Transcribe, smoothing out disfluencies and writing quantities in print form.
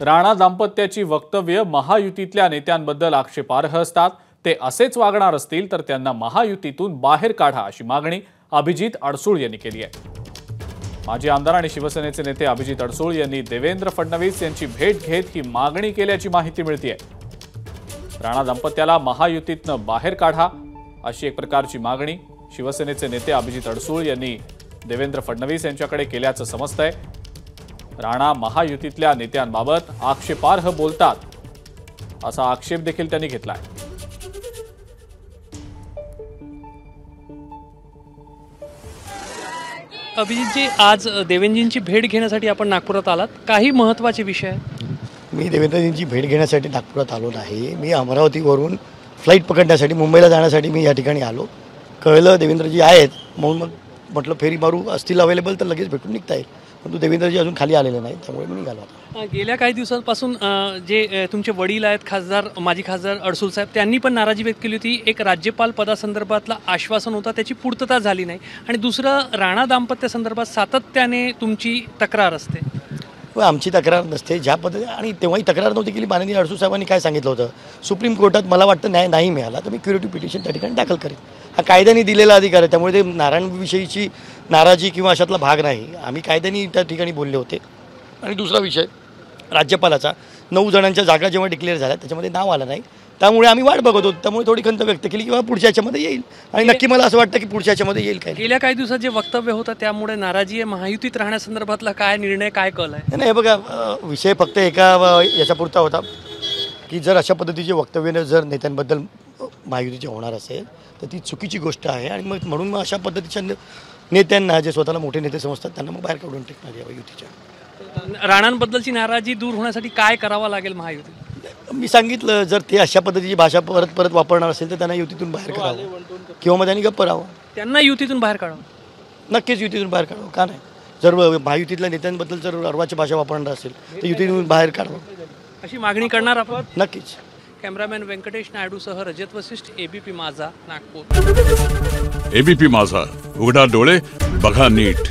राणा दाम्पत्याची वक्तव्य महायुतीतल्या नेत्यांबद्दल आक्षेपार्ह असतात। ते असेच वागणार असतील तर त्यांना महायुतीतून बाहेर काढा अशी मागणी अभिजित अडसूळ यांनी केली आहे। माजी आमदार आणि शिवसेनेचे नेते अभिजित अडसूळ यांनी देवेंद्र फडणवीस यांची भेट घेत ही मागणी केल्याची माहिती मिळते। राणा दाम्पत्याला महायुतीतून बाहेर काढा अशी एक प्रकारची मागणी शिवसेनेचे नेते अभिजित अडसूळ यांनी देवेंद्र फडणवीस यांच्याकडे केल्याचं समजतंय। राणा महायुतीतल्या नेत्यांबाबत आक्षेपार्ह बोलतात असा आक्षेप देखील त्यांनी घेतलाय। अभिजितजी, आज देवेंद्रजींची भेट घेण्यासाठी आपण नागपुरात आलात, काही महत्त्वाचे विषय? मी देवेंद्रजींची भेट घेण्यासाठी नागपुरात आलो नाही। मी अमरावतीवरून फ्लाईट पकडण्यासाठी मुंबईला जाण्यासाठी मी या ठिकाणी आलो। कळलं देवेंद्रजी आहेत म्हणून मग म्हटलं फेरी मारू, असतील अवेलेबल तर लगेच भेटून निघता येईल। परंतु देवेंद्रजी अजून खाली आलेले नाही, त्यामुळे मी निघालो होतो। गेल्या काही दिवसांपासून जे तुमचे वडील आहेत खासदार, माजी खासदार अडसूळ साहेब, त्यांनी पण नाराजी व्यक्त केली होती। एक राज्यपाल पदासंदर्भातला आश्वासन होता, त्याची पूर्तता झाली नाही। आणि दुसरं, राणा दाम्पत्यासंदर्भात सातत्याने तुमची तक्रार असते। आमची तक्रार नसते ज्या पद्धतीने, आणि तेव्हाही तक्रार नव्हती केली। माननीय अडसूळ साहेबांनी काय सांगितलं होतं, सुप्रीम कोर्टात मला वाटतं न्याय नाही मिळाला तर मी क्युरेटिव्ह पिटिशन त्या ठिकाणी दाखल करेन। हा कायद्याने दिलेला अधिकार आहे, त्यामुळे ते नारायणविषयीची नाराजी किंवा अशातला भाग नाही। आम्ही कायद्याने त्या ठिकाणी बोलले होते। आणि दुसरा विषय, राज्यपालाचा 9 जणांच्या जागा जेव्हा डिक्लेअर झाल्या त्याच्यामध्ये नाव आलं नाही, त्यामुळे आम्ही वाट बघत होतो। त्यामुळे थोडी खंत व्यक्त केली की पुढच्या याच्यामध्ये येईल, आणि नक्की मला असं वाटतं की पुढच्या याच्यामध्ये येईल। काय गेल्या काही दिवसात जे वक्तव्य होतं त्यामुळे नाराजी आहे, महायुतीत राहण्यासंदर्भातला काय निर्णय, काय कल आहे? नाही, बघा, विषय फक्त एका याच्यापुरता होता की जर अशा पद्धतीचे वक्तव्य जर नेत्यांबद्दल महायुतीचे होणार असेल तर ती चुकीची गोष्ट आहे। आणि मग म्हणून मग अशा पद्धतीच्या नेत्यांना, जे स्वतःला मोठे नेते समजतात, त्यांना मग बाहेर काढून टाकणार यावं युतीच्या। राणांबद्दलची नाराजी दूर होण्यासाठी काय करावं लागेल महायुतीत? मी सांगितलं, जर ते अशा पद्धतीची भाषा परत परत वापरणार असेल तर त्यांना युतीतून बाहेर काढावं किंवा मग त्यांनी गप्प राहावं। त्यांना युतीतून बाहेर काढावं? नक्कीच युतीतून बाहेर काढावं, का नाही? जर महायुतीतल्या नेत्यांबद्दल जर अर्वाची भाषा वापरणार असेल तर युतीतून बाहेर काढावं अशी मागणी करणार आपण नक्कीच। कॅमेरामॅन व्यंकटेश नायडूसह रजत वशिष्ठ, एबीपी माझा, नागपूर। एबीपी माझा, उघडा डोळे बघा नीट।